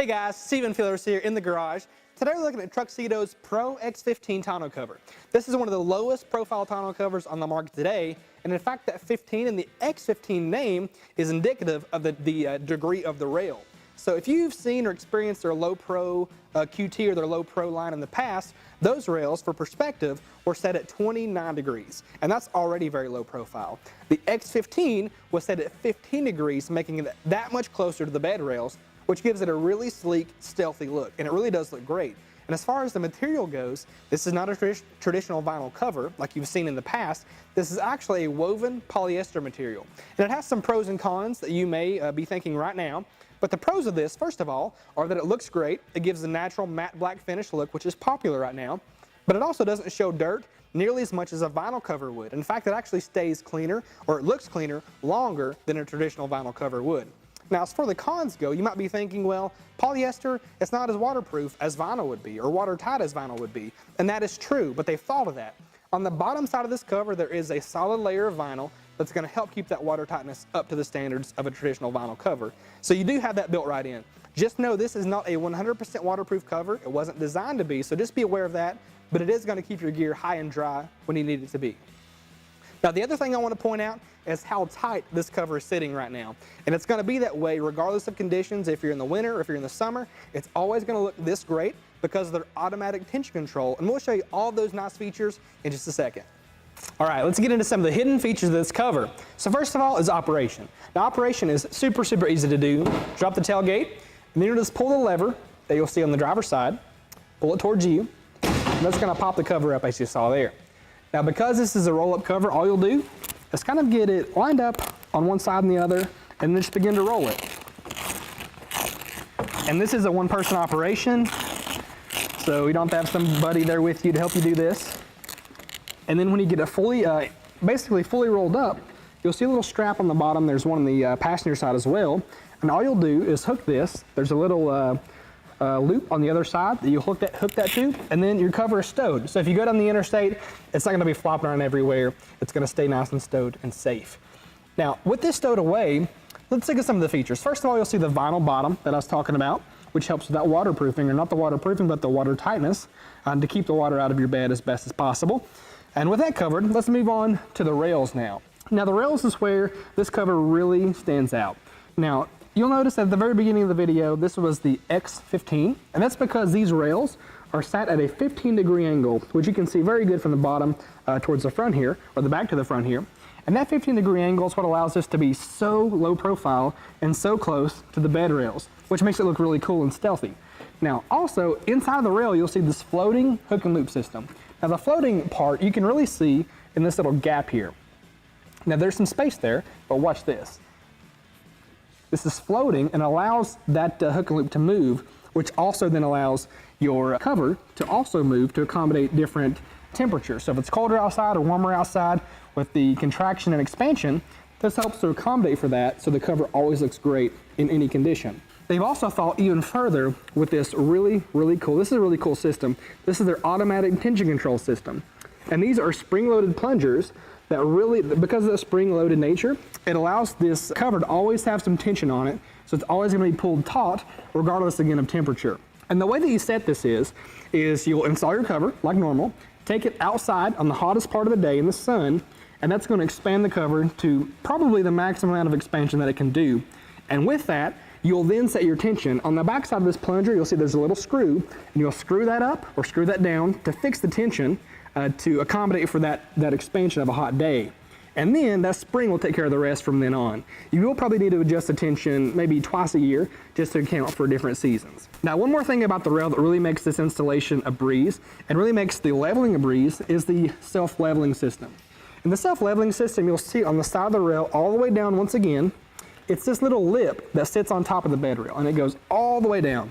Hey guys, Steven Fillers here in the garage. Today we're looking at TruXedo's Pro X15 tonneau cover. This is one of the lowest profile tonneau covers on the market today, and in fact that 15 in the X15 name is indicative of the degree of the rail. So if you've seen or experienced their low pro QT or their low pro line in the past, those rails, for perspective, were set at 29 degrees, and that's already very low profile. The X15 was set at 15 degrees, making it that much closer to the bed rails, which gives it a really sleek, stealthy look, and it really does look great. And as far as the material goes, this is not a traditional vinyl cover like you've seen in the past. This is actually a woven polyester material. And it has some pros and cons that you may be thinking right now. But the pros of this, first of all, are that it looks great. It gives a natural matte black finish look, which is popular right now. But it also doesn't show dirt nearly as much as a vinyl cover would. In fact, it actually stays cleaner, or it looks cleaner, longer than a traditional vinyl cover would. Now, as for the cons go, you might be thinking, well, polyester, it's not as waterproof as vinyl would be, or watertight as vinyl would be. And that is true, but they've thought of that. On the bottom side of this cover, there is a solid layer of vinyl that's going to help keep that water tightness up to the standards of a traditional vinyl cover. So you do have that built right in. Just know this is not a 100% waterproof cover. It wasn't designed to be, so just be aware of that. But it is going to keep your gear high and dry when you need it to be. Now, the other thing I want to point out is how tight this cover is sitting right now. And it's going to be that way regardless of conditions. If you're in the winter or if you're in the summer, it's always going to look this great because of their automatic tension control. And we'll show you all those nice features in just a second. All right, let's get into some of the hidden features of this cover. So first of all is operation. Now, operation is super easy to do. Drop the tailgate, and then you'll just pull the lever that you'll see on the driver's side, pull it towards you, and that's going to pop the cover up as you saw there. Now, because this is a roll-up cover, all you'll do is kind of get it lined up on one side and the other, and then just begin to roll it. And this is a one-person operation, so you don't have to have somebody there with you to help you do this. And then when you get it fully, basically fully rolled up, you'll see a little strap on the bottom. There's one on the passenger side as well. And all you'll do is hook this. There's a little loop on the other side that you hook that to, and then your cover is stowed. So if you go down the interstate, it's not going to be flopping around everywhere. It's going to stay nice and stowed and safe. Now, with this stowed away, let's look at some of the features. First of all, you'll see the vinyl bottom that I was talking about, which helps with that waterproofing, or not the waterproofing, but the water tightness, to keep the water out of your bed as best as possible. And with that covered, let's move on to the rails now. Now, the rails is where this cover really stands out. Now, you'll notice at the very beginning of the video, this was the X15, and that's because these rails are sat at a 15-degree angle, which you can see very good from the bottom towards the front here, or the back to the front here. And that 15-degree angle is what allows this to be so low profile and so close to the bed rails, which makes it look really cool and stealthy. Now, also, inside of the rail, you'll see this floating hook and loop system. Now, the floating part, you can really see in this little gap here. Now, there's some space there, but watch this. This is floating and allows that hook and loop to move, which also then allows your cover to also move to accommodate different temperatures. So if it's colder outside or warmer outside, with the contraction and expansion, this helps to accommodate for that, so the cover always looks great in any condition. They've also thought even further with this really cool, this is a really cool system. This is their automatic tension control system. And these are spring-loaded plungers that really, because of the spring-loaded nature, it allows this cover to always have some tension on it, so it's always going to be pulled taut, regardless again of temperature. And the way that you set this is you'll install your cover like normal, take it outside on the hottest part of the day in the sun, and that's going to expand the cover to probably the maximum amount of expansion that it can do. And with that, you'll then set your tension. On the back side of this plunger, you'll see there's a little screw, and you'll screw that up or screw that down to fix the tension to accommodate for that expansion of a hot day. And then that spring will take care of the rest from then on. You will probably need to adjust the tension maybe twice a year just to account for different seasons. Now, one more thing about the rail that really makes this installation a breeze and really makes the leveling a breeze is the self-leveling system. In the self-leveling system, you'll see on the side of the rail all the way down once again, it's this little lip that sits on top of the bed rail, and it goes all the way down.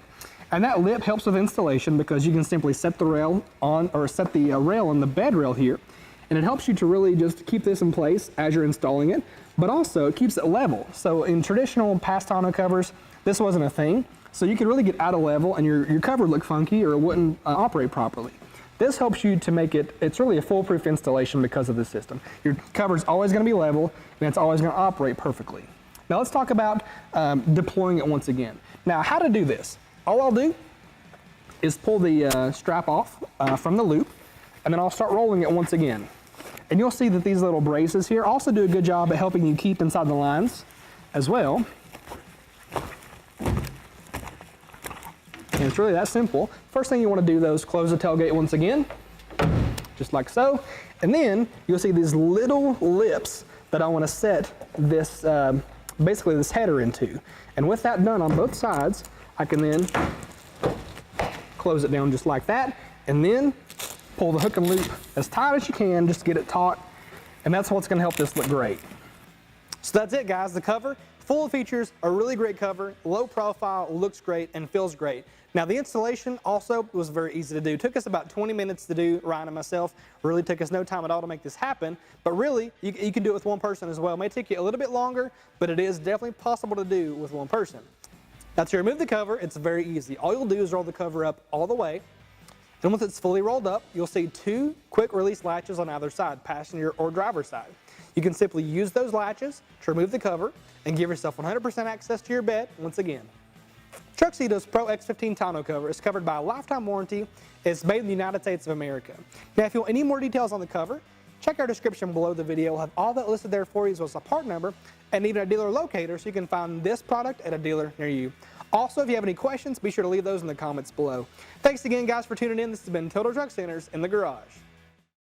And that lip helps with installation because you can simply set the rail on, or set the rail on the bed rail here, and it helps you to really just keep this in place as you're installing it, but also it keeps it level. So in traditional past tonneau covers, this wasn't a thing, so you could really get out of level and your cover would look funky or it wouldn't operate properly. This helps you to make it, it's really a foolproof installation because of the system. Your cover's always going to be level, and it's always going to operate perfectly. Now let's talk about deploying it once again. Now, how to do this. all I'll do is pull the strap off from the loop, and then I'll start rolling it once again. And you'll see that these little braces here also do a good job at helping you keep inside the lines as well. And it's really that simple. First thing you want to do though is close the tailgate once again, just like so. And then you'll see these little lips that I want to set this, basically this header into. And with that done on both sides, I can then close it down just like that, and then pull the hook and loop as tight as you can just to get it taut, and that's what's going to help this look great. So that's it, guys. The cover, full of features, a really great cover, low profile, looks great, and feels great. Now the installation also was very easy to do. It took us about 20 minutes to do, Ryan and myself. Really took us no time at all to make this happen, but really, you can do it with one person as well. It may take you a little bit longer, but it is definitely possible to do with one person. Now to remove the cover, it's very easy. All you'll do is roll the cover up all the way, and once it's fully rolled up, you'll see two quick release latches on either side, passenger or driver side. You can simply use those latches to remove the cover and give yourself 100% access to your bed once again. TruXedo's Pro X15 tonneau cover is covered by a lifetime warranty. It's made in the United States of America. Now if you want any more details on the cover, check our description below the video. We'll have all that listed there for you, as well as a part number and even a dealer locator, so you can find this product at a dealer near you. Also, if you have any questions, be sure to leave those in the comments below. Thanks again, guys, for tuning in. This has been Total Truck Centers in the Garage.